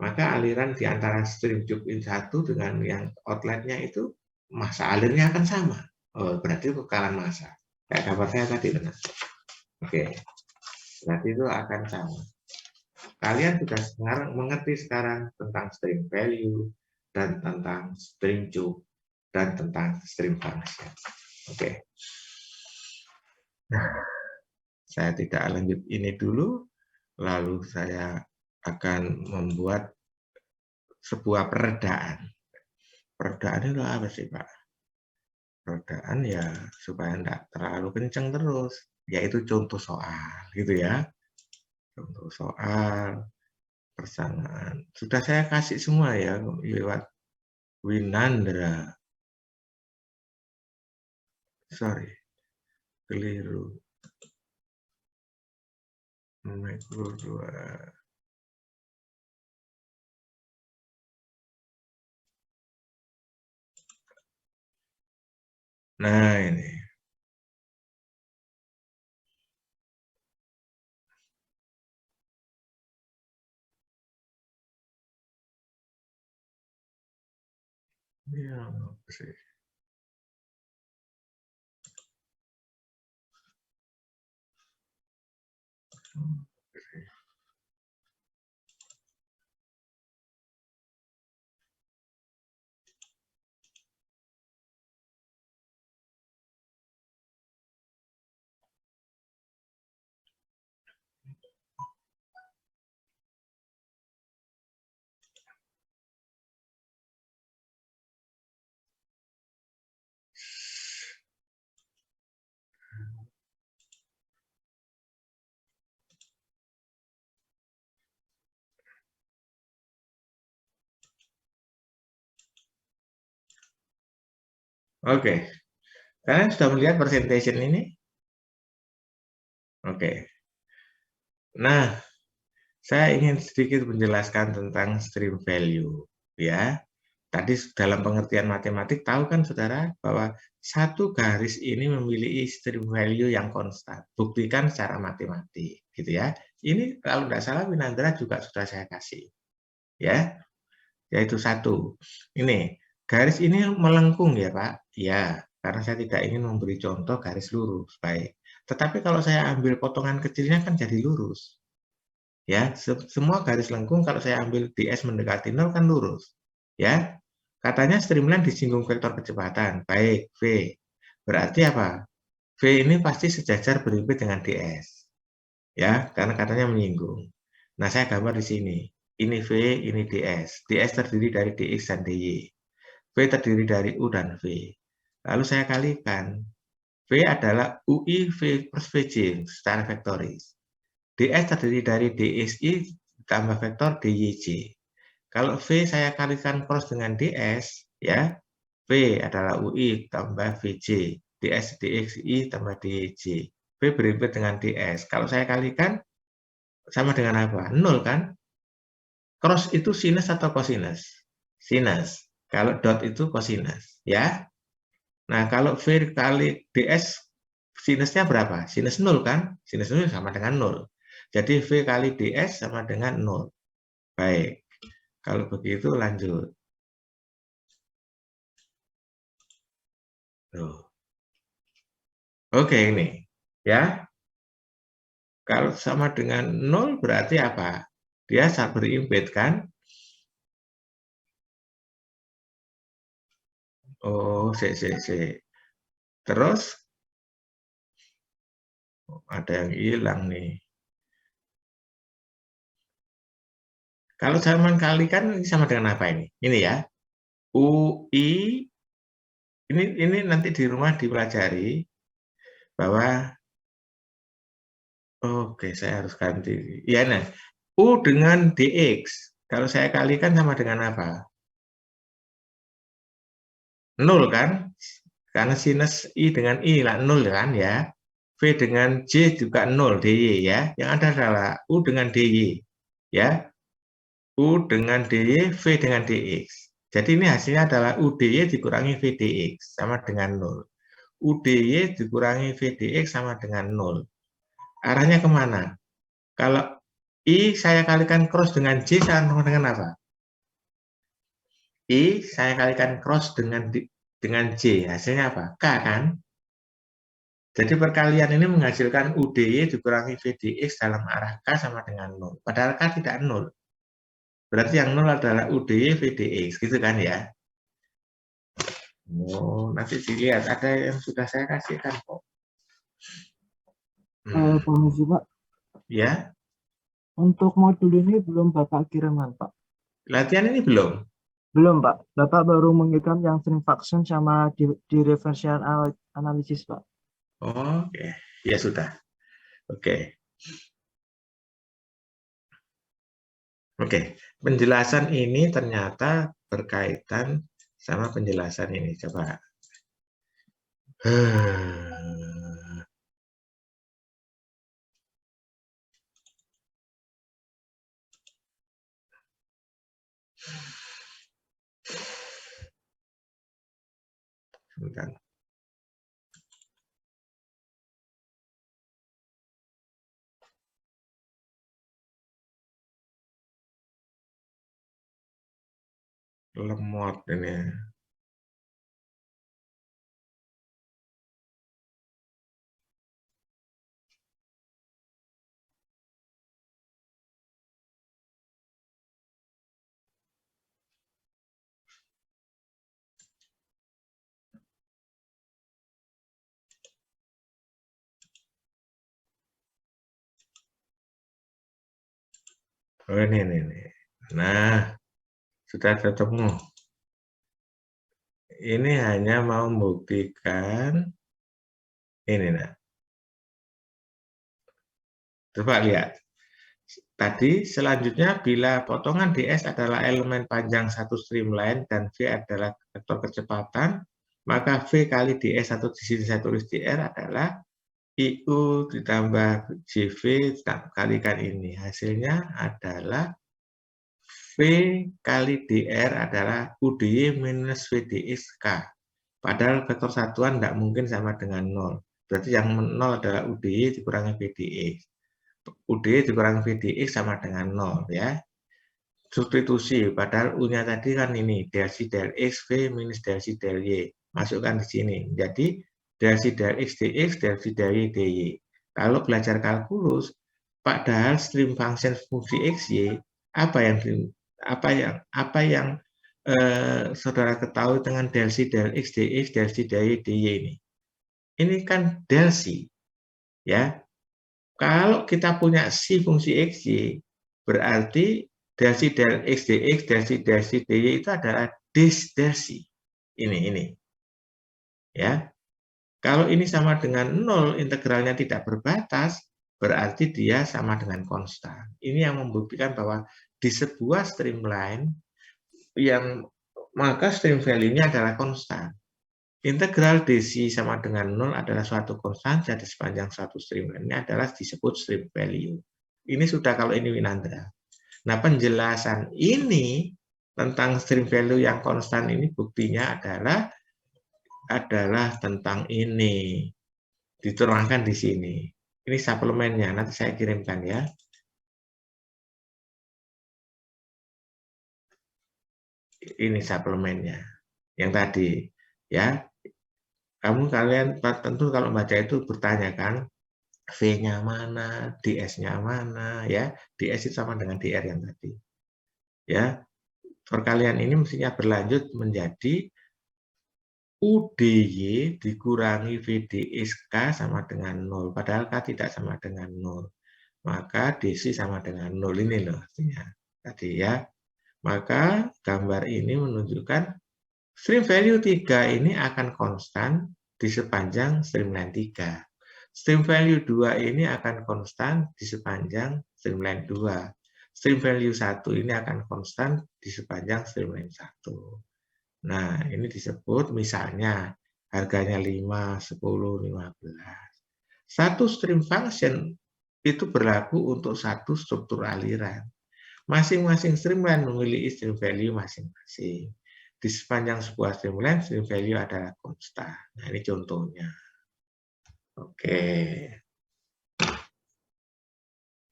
Maka aliran di antara stream tube in satu dengan yang outletnya itu massa alirnya akan sama. Oh, berarti bekalan massa. Kayak gambar saya tadi benar. Oke, berarti itu akan sama. Kalian sudah sekarang mengerti sekarang tentang string value dan tentang string tube dan tentang string function. Oke. Nah, saya tidak lanjut ini dulu, lalu saya akan membuat sebuah peredaan. Peredaan itu apa sih, Pak? Peredaan ya supaya tidak terlalu kencang terus, yaitu contoh soal, gitu ya. Contoh soal, persamaan. Sudah saya kasih semua ya lewat Winandra. Sorry, keliru. Nomor 2. Nah, ini. Ya, sih. Oke, kalian sudah melihat presentation ini? Oke. Nah, saya ingin sedikit menjelaskan tentang stream value, ya. Tadi dalam pengertian matematik tahu kan saudara bahwa satu garis ini memiliki stream value yang konstan. Buktikan secara matematik, gitu ya. Ini kalau tidak salah Winandra juga sudah saya kasih, ya. Yaitu satu. Ini garis ini melengkung ya Pak, ya. Karena saya tidak ingin memberi contoh garis lurus, baik. Tetapi kalau saya ambil potongan kecilnya kan jadi lurus. Ya, semua garis lengkung kalau saya ambil ds mendekati 0 kan lurus. Ya. Katanya streamline disinggung vektor kecepatan. Baik, V. Berarti apa? V ini pasti sejajar berimpit dengan ds. Ya, karena katanya menyinggung. Nah, saya gambar di sini. Ini V, ini ds. ds terdiri dari dx dan dy. V terdiri dari u dan v. Lalu saya kalikan. V adalah UI V plus VJ secara vektoris. ds terdiri dari dxi tambah vektor dyj. Kalau V saya kalikan cross dengan ds, ya, V adalah UI tambah VJ, ds dxi tambah dyj. V berinput dengan ds. Kalau saya kalikan, sama dengan apa? 0 kan? Cross itu sinus atau cosinus? Sinus. Kalau dot itu cosinus. Ya. Nah, kalau V kali ds, sinusnya berapa? Sinus 0 kan? Sinus 0 sama dengan 0. Jadi V kali ds sama dengan 0. Baik. Kalau begitu lanjut. Tuh. Oke, ini. Ya. Kalau sama dengan 0 berarti apa? Dia berimpit kan? Oh, Terus ada yang hilang nih. Kalau zaman kali kan sama dengan apa ini? Ini ya. UI ini nanti di rumah dipelajari bahwa oke, saya harus ganti. Ya, nah. U dengan dx. Kalau saya kalikan sama dengan apa? 0 kan? Karena sinus I dengan I lah 0 kan ya. V dengan J juga 0 dy ya. Yang ada adalah U dengan dy ya. U dengan dy, V dengan dx. Jadi ini hasilnya adalah UDY dikurangi VDX sama dengan 0. UDY dikurangi VDX sama dengan 0. Arahnya kemana? Kalau I saya kalikan cross dengan J sama dengan apa? I saya kalikan cross dengan J. Hasilnya apa? K kan? Jadi perkalian ini menghasilkan UDY dikurangi VDX dalam arah K sama dengan 0. Padahal K tidak 0. Berarti yang 0 adalah UDY VDX. Gitu kan ya? Oh, nanti dilihat. Ada yang sudah saya kasihkan kok. Permisi Pak, Ya, untuk modul ini belum Bapak kirimkan Pak? latihan ini belum? Belum Pak, Bapak baru mengirim yang string function sama differential analysis Pak. Oke, ya sudah. Oke. Oke, penjelasan ini ternyata berkaitan sama penjelasan ini. Coba. Sebentar. Lemot ini. Oh, ini. Nah, sudah ketemu. Ini hanya mau membuktikan ini, nah. Coba lihat. Tadi selanjutnya bila potongan ds adalah elemen panjang satu streamline dan v adalah vektor kecepatan, maka v kali ds atau di sini saya tulis dr adalah IU ditambah JV kalikan ini. Hasilnya adalah V kali DR adalah UDY minus VDX K. Padahal vektor satuan tidak mungkin sama dengan 0. Berarti yang 0 adalah UDY dikurangi VDX. UDY dikurangi VDX sama dengan 0 ya. Substitusi, padahal U-nya tadi kan ini, del C del X, V minus del C del Y. Masukkan di sini. Jadi, del C del X dx, del C del Y dy. Kalau belajar kalkulus, padahal stream function fungsi X, Y, apa yang saudara ketahui dengan del C del X dx, del C del Y dy ini? Ini kan del C. Ya. Kalau kita punya C fungsi X, Y, berarti del C del X dx, del C del C dy itu adalah dis del C. Ini. Ya. Kalau ini sama dengan 0, integralnya tidak berbatas, berarti dia sama dengan konstan. Ini yang membuktikan bahwa di sebuah streamline, maka stream value-nya adalah konstan. Integral DC sama dengan 0 adalah suatu konstanta di sepanjang suatu streamline. Ini adalah disebut stream value. Ini sudah kalau ini Winandra. Nah, penjelasan ini tentang stream value yang konstan ini buktinya adalah tentang ini. Diterangkan di sini. Ini suplemennya, nanti saya kirimkan ya. Ini suplemennya. Yang tadi, ya. Kalian tentu kalau baca itu bertanya kan, V-nya mana, DS-nya mana, ya. DS itu sama dengan DR yang tadi. Ya, perkalian ini mestinya berlanjut menjadi UDY dikurangi VDSK sama dengan 0. Padahal K tidak sama dengan 0. Maka DC sama dengan 0 ini loh artinya. Tadi ya. Maka gambar ini menunjukkan stream value 3 ini akan konstan di sepanjang streamline 3. Stream value 2 ini akan konstan di sepanjang streamline 2. Stream value 1 ini akan konstan di sepanjang streamline 1. Nah, ini disebut misalnya harganya 5, 10, 15. Satu stream function itu berlaku untuk satu struktur aliran. Masing-masing streamline memiliki stream value masing-masing. Di sepanjang sebuah streamline, stream value adalah konstan. Nah, ini contohnya. Oke.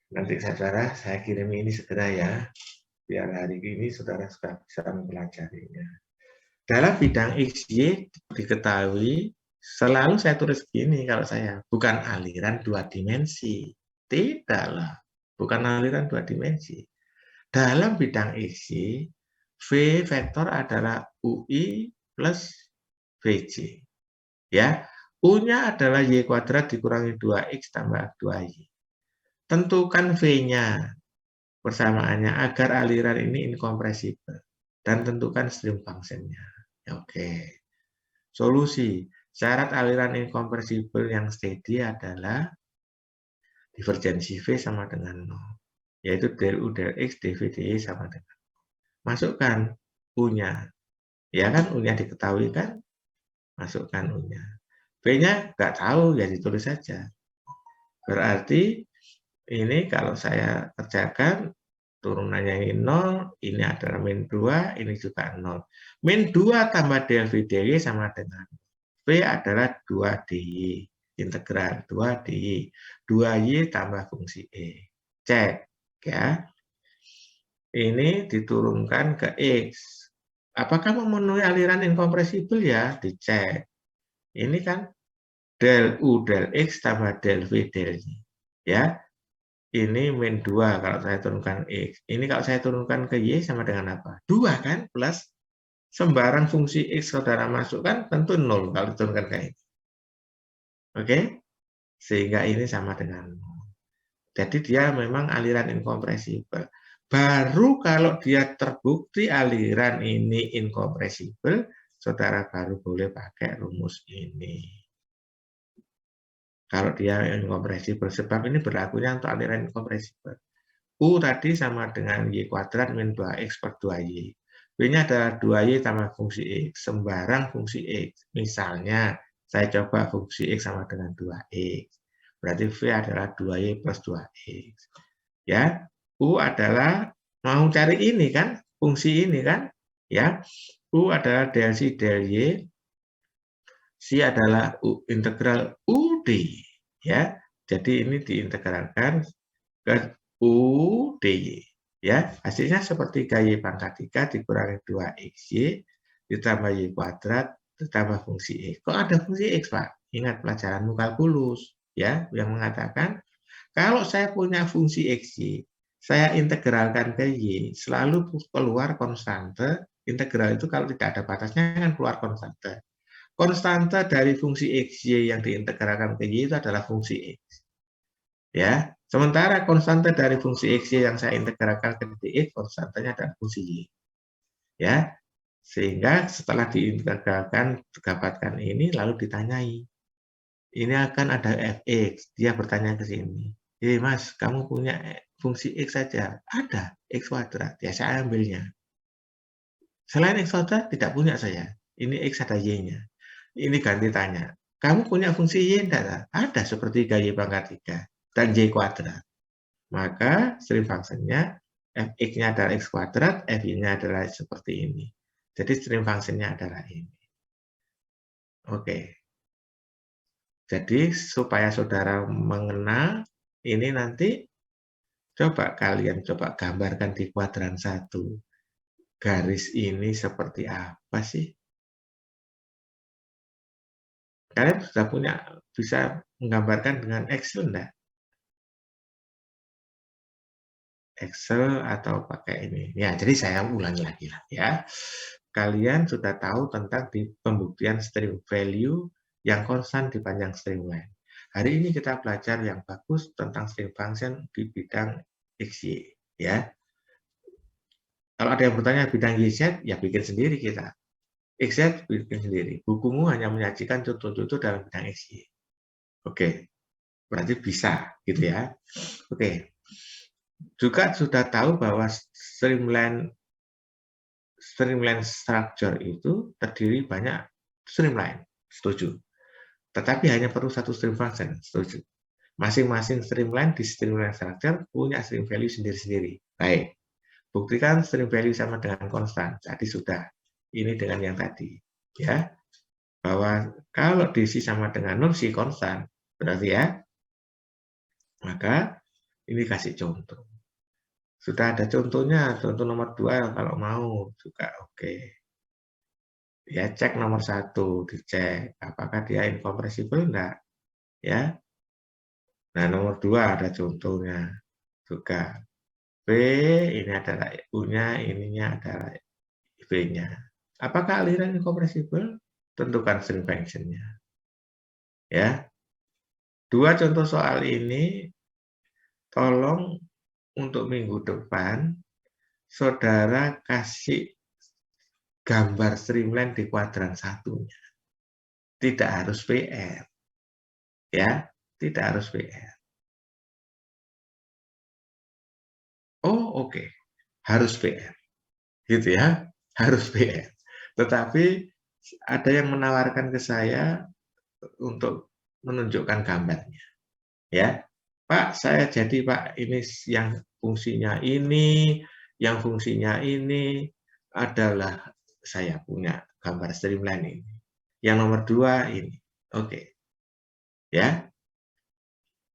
Nanti saudara, saya kirim ini segera ya. Biar hari ini saudara sudah bisa mempelajarinya. Dalam bidang XY diketahui, selalu saya tulis gini kalau saya, bukan aliran dua dimensi. Tidaklah, bukan aliran dua dimensi. Dalam bidang XY, V vektor adalah UI plus VJ. Ya, U-nya adalah Y kuadrat dikurangi 2X tambah 2Y. Tentukan V-nya persamaannya agar aliran ini inkompresibel. Dan tentukan stream function-nya. Oke. Solusi. Syarat aliran inkompresibel yang steady adalah divergensi V sama dengan 0. Yaitu del U del X dV dy sama dengan 0. Masukkan U-nya. Ya kan, U-nya diketahui kan? Masukkan U-nya. V-nya nggak tahu, ya ditulis saja. Berarti ini kalau saya kerjakan, turunannya ini 0, ini adalah min 2, ini juga 0. Min 2 tambah del V dy sama dengan V adalah 2 dy, integral 2 dy, 2y tambah fungsi E. Cek, ya. Ini diturunkan ke X. Apakah memenuhi aliran inkompresibel ya? Dicek. Ini kan del U del X tambah del V del Y. Ya, ini min 2 kalau saya turunkan X. Ini kalau saya turunkan ke Y sama dengan apa? 2 kan? Plus sembarang fungsi X saudara masukkan tentu 0 kalau diturunkan ke X. Oke? Sehingga ini sama dengan 0. Jadi dia memang aliran inkompresibel. Baru kalau dia terbukti aliran ini inkompresibel, saudara baru boleh pakai rumus ini. Kalau dia inkompresibel, sebab ini berlakunya untuk aliran inkompresibel. U tadi sama dengan Y kuadrat min 2X per 2Y. V-nya adalah 2Y tambah fungsi X, sembarang fungsi X. Misalnya, saya coba fungsi X sama dengan 2X. Berarti V adalah 2Y plus 2X. Ya, U adalah, mau cari ini kan, fungsi ini kan. Ya, U adalah del C del Y, C adalah integral UD, ya. Jadi ini diintegralkan ke UDY, ya. Hasilnya seperti Y pangkat 3 dikurangi 2XY ditambah Y kuadrat ditambah fungsi X. Kok ada fungsi X, Pak? Ingat pelajaran kalkulus, ya, yang mengatakan kalau saya punya fungsi XY, saya integralkan ke Y, selalu keluar konstante. Integral itu kalau tidak ada batasnya kan keluar konstante. Konstanta dari fungsi XY yang diintegralkan ke Y itu adalah fungsi X. Ya, sementara konstanta dari fungsi XY yang saya integralkan ke dx, konstantanya adalah fungsi Y. Ya, sehingga setelah diintegralkan, didapatkan ini, lalu ditanyai. Ini akan ada fx, dia bertanya ke sini. Mas, kamu punya fungsi X saja? Ada, X kuadrat. Ya, saya ambilnya. Selain X kuadrat, tidak punya saya. Ini X ada Y-nya. Ini ganti tanya. Kamu punya fungsi Y enggak? Ada sepertiga Y pangkat 3 dan Y kuadrat. Maka string function-nya fx-nya adalah x kuadrat, fi-nya adalah seperti ini. Jadi string function-nya adalah ini. Oke. Jadi supaya saudara mengenal ini nanti coba kalian coba gambarkan di kuadran 1. Garis ini seperti apa sih? Kalian sudah punya bisa menggambarkan dengan Excel enggak? Excel atau pakai ini. Ya, jadi saya ulangi lagi lah ya. Kalian sudah tahu tentang di pembuktian string value yang konstan di panjang string length. Hari ini kita belajar yang bagus tentang string function di bidang XY ya. Kalau ada yang bertanya bidang YZ, ya bikin sendiri kita. XZ bikin sendiri. Bukumu hanya menyajikan contoh-contoh dalam bidang XY. Oke, berarti bisa gitu ya. Oke. Juga sudah tahu bahwa streamline structure itu terdiri banyak streamline, setuju. Tetapi hanya perlu satu stream function, setuju. Masing-masing streamline di streamline structure punya stream value sendiri-sendiri. Baik, buktikan stream value sama dengan konstan. Jadi sudah, ini dengan yang tadi. Ya, bahwa kalau DC sama dengan 0, C konstan. Berarti ya, maka ini kasih contoh. Sudah ada contohnya, contoh nomor 2 kalau mau juga oke. Ya, cek nomor 1, dicek apakah dia incompressible enggak, ya. Nah, nomor 2 ada contohnya juga. B ini adalah U-nya, ininya adalah V-nya. Apakah aliran incompressible? Tentukan string function-nya. Ya. 2 contoh soal ini tolong untuk minggu depan saudara kasih gambar streamline di kuadran 1-nya. Tidak harus PR. Ya, tidak harus PR. Oh, oke. Harus PR. Gitu ya. Harus PR. Tetapi ada yang menawarkan ke saya untuk menunjukkan gambarnya. Ya. Pak, saya jadi Pak, ini yang fungsinya ini, yang fungsinya ini adalah saya punya gambar streamline ini. Yang nomor 2 ini. Oke. Ya.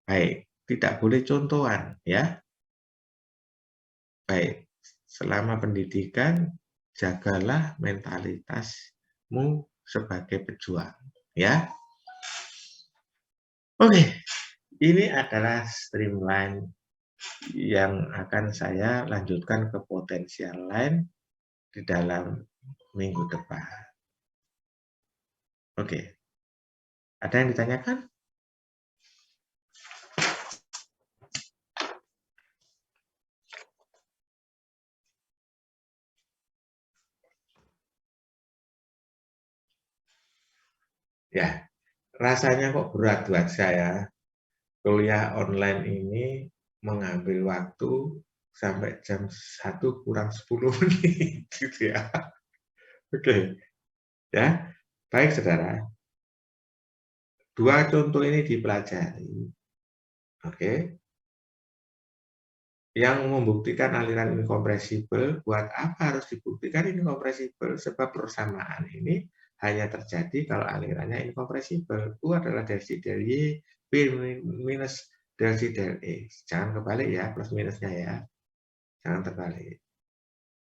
Baik, tidak boleh contohan ya. Baik, selama pendidikan jagalah mentalitasmu sebagai pejuang ya. Oke, ini adalah streamline yang akan saya lanjutkan ke potensial line di dalam minggu depan. Oke. Ada yang ditanyakan? Ya, rasanya kok berat buat saya. Kuliah online ini mengambil waktu sampai jam 1 kurang 10 menit gitu ya. Oke. Ya. Baik, Saudara. 2 contoh ini dipelajari. Oke. Yang membuktikan aliran incompressible, buat apa harus dibuktikan incompressible? Sebab persamaan ini hanya terjadi kalau alirannya incompressible. U adalah del C del Y, B minus del C del E. Jangan kebalik ya, plus minusnya ya. Jangan terbalik.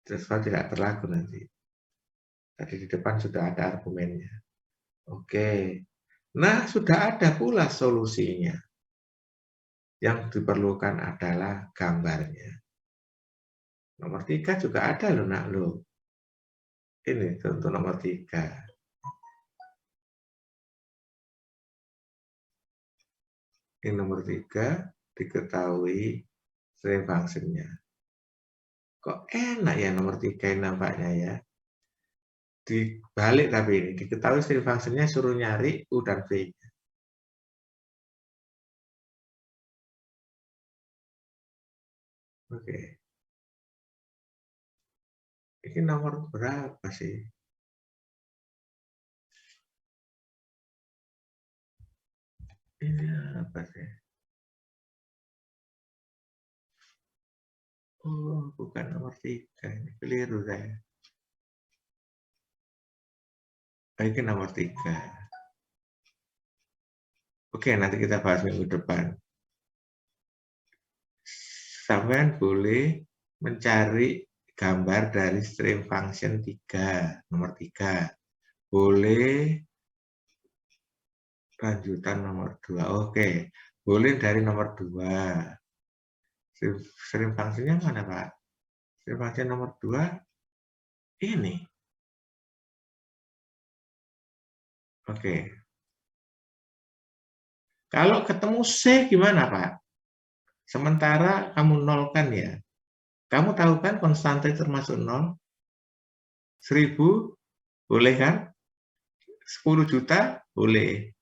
Terus tidak berlaku nanti. Tadi di depan sudah ada argumennya. Oke. Nah, sudah ada pula solusinya. Yang diperlukan adalah gambarnya. Nomor 3 juga ada loh, nak loh. Ini contoh nomor 3. Ini nomor 3, diketahui string function-nya. Kok enak ya nomor 3 ini nampaknya ya. Dibalik tapi ini, diketahui string function-nya suruh nyari U dan V-nya. Oke. Ini nomor berapa sih? Ini apa sih? Oh, bukan nomor 3. Ini keliru saya. Ini nomor 3. Oke, nanti kita bahas minggu depan. Sampean boleh mencari gambar dari stream function 3, nomor 3. Boleh lanjutan nomor 2. Oke, boleh dari nomor 2. Stream function-nya mana, Pak? Stream function nomor 2 ini. Oke. Kalau ketemu C gimana, Pak? Sementara kamu nolkan ya. Kamu tahu kan konstanta termasuk 0? 1000 boleh kan? 10 juta boleh.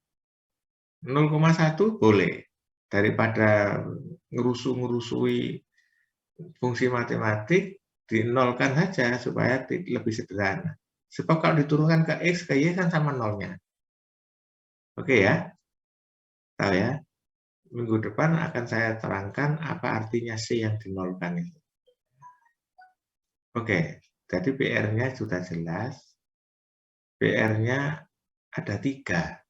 0,1 boleh. Daripada ngerusui fungsi matematik, dinolkan saja supaya lebih sederhana. Sebab kalau diturunkan ke X, ke Y kan sama nolnya. Oke ya? Tahu ya? Minggu depan akan saya terangkan apa artinya C yang dinolkan itu. Oke, jadi PR-nya sudah jelas. PR-nya ada 3.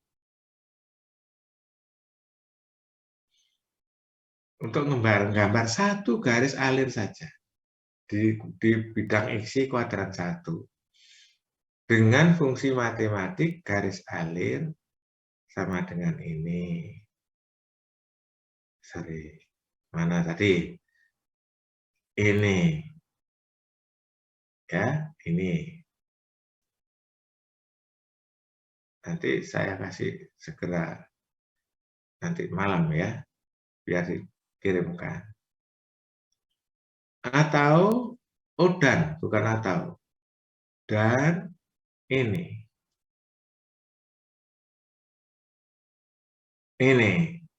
Untuk menggambar satu garis alir saja di bidang X kuadran 1. Dengan fungsi matematik garis alir sama dengan ini. Sorry, mana tadi? Ini. Ya, ini. Nanti saya kasih segera nanti malam ya, biar dikirimkan. Atau, dan, bukan atau. Dan ini. Ini,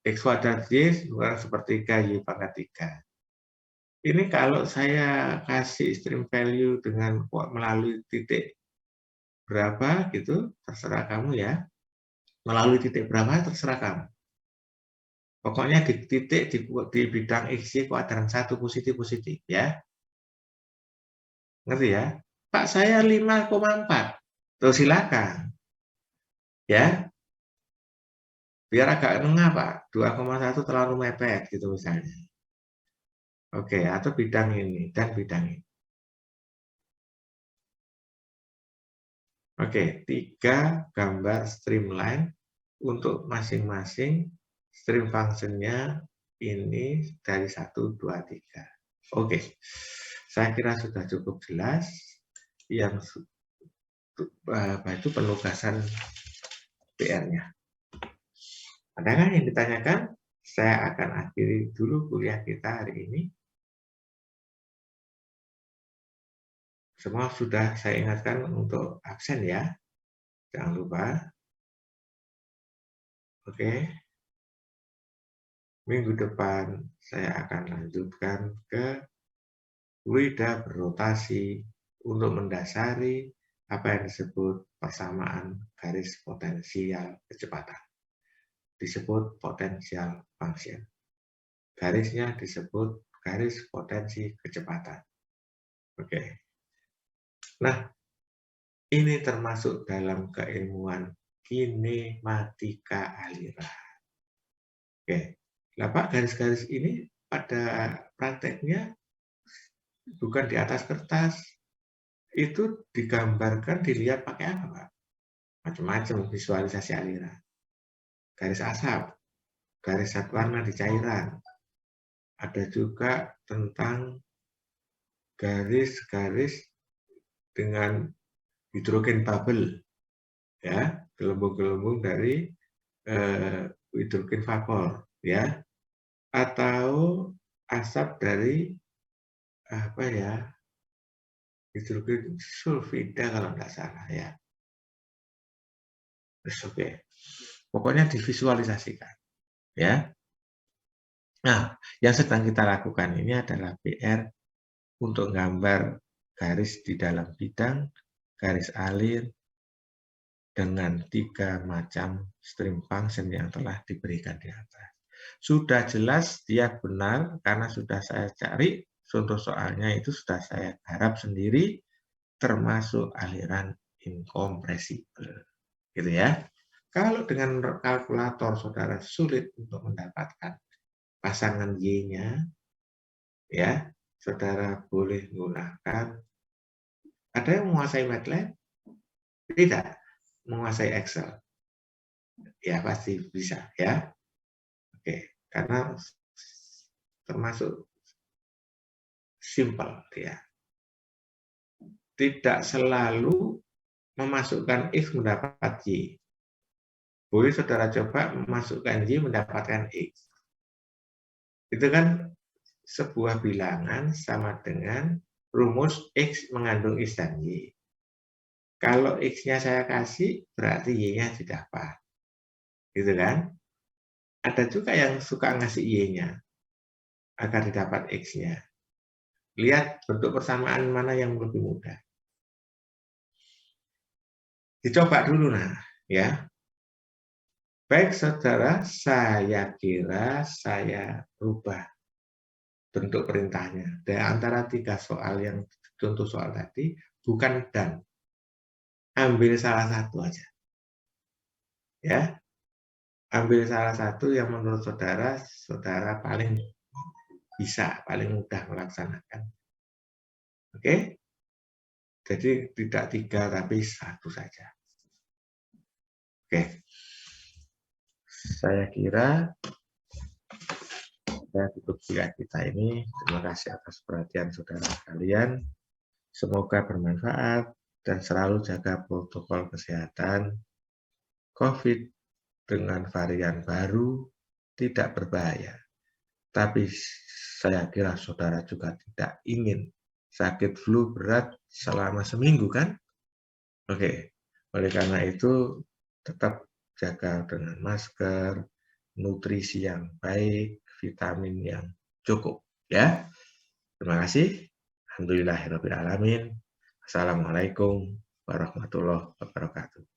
X kuadrat Y kurang sepertiga Y pangkat 3. Ini kalau saya kasih stream value dengan melalui titik berapa gitu, terserah kamu ya. Melalui titik berapa terserah kamu. Pokoknya di titik di bidang X, Y kuadran 1 positif ya. Ngerti ya? Pak, saya 5,4. Tuh silakan. Ya. Biar agak nengah, Pak. 2,1 terlalu mepet gitu misalnya. Oke, atau bidang ini dan bidang ini. Oke, 3 gambar streamline untuk masing-masing stream function-nya ini dari 1, 2, 3. Oke, saya kira sudah cukup jelas. Yang itu penugasan PR-nya. Ada nggak yang ditanyakan? Saya akan akhiri dulu kuliah kita hari ini. Semua sudah saya ingatkan untuk absen ya. Jangan lupa. Oke. Minggu depan saya akan lanjutkan ke fluida berrotasi untuk mendasari apa yang disebut persamaan garis potensial kecepatan. Disebut potensial function. Garisnya disebut garis potensi kecepatan. Oke. Nah, ini termasuk dalam keilmuan kinematika aliran. Oke. Lah Pak, garis-garis ini pada prakteknya bukan di atas kertas. Itu digambarkan, dilihat pakai apa, Pak? Macam-macam visualisasi aliran. Garis asap, garis zat warna di cairan. Ada juga tentang garis-garis dengan hidrogen bubble, ya, gelembung-gelembung dari hidrogen vapor, ya, atau asap dari apa ya, hidrogen sulfida kalau tidak salah ya. Oke, pokoknya divisualisasikan, ya. Nah, yang sedang kita lakukan ini adalah PR untuk gambar garis di dalam bidang, garis alir, dengan 3 macam string function yang telah diberikan di atas. Sudah jelas dia benar karena sudah saya cari, contoh soalnya itu sudah saya garap sendiri, termasuk aliran incompressible. Gitu ya. Kalau dengan kalkulator saudara sulit untuk mendapatkan pasangan Y-nya, ya, saudara boleh menggunakan. Ada yang menguasai MATLAB? Tidak. Menguasai Excel? Ya, pasti bisa, ya. Oke, karena termasuk simple dia. Tidak selalu memasukkan X mendapat Y. Boleh saudara coba memasukkan Y mendapatkan X. Itu kan sebuah bilangan sama dengan rumus X mengandung X dan Y. Kalau X-nya saya kasih, berarti Y-nya didapat. Gitu kan? Ada juga yang suka ngasih Y-nya agar didapat X-nya. Lihat bentuk persamaan mana yang lebih mudah. Dicoba dulu nah, ya. Baik saudara, saya kira saya rubah bentuk perintahnya. Dari antara 3 soal yang contoh soal tadi, bukan dan. Ambil salah satu aja. Ya. Ambil salah satu yang menurut saudara, saudara paling bisa, paling mudah melaksanakan. Oke? Jadi tidak 3 tapi 1 saja. Oke. Saya kira saya tutup kuliah kita ini. Terima kasih atas perhatian saudara sekalian. Semoga bermanfaat dan selalu jaga protokol kesehatan. COVID dengan varian baru tidak berbahaya. Tapi saya kira saudara juga tidak ingin sakit flu berat selama seminggu kan? Oke. Oleh karena itu tetap jaga dengan masker, nutrisi yang baik, vitamin yang cukup, ya. Terima kasih. Alhamdulillahirabbil alamin. Assalamualaikum warahmatullahi wabarakatuh.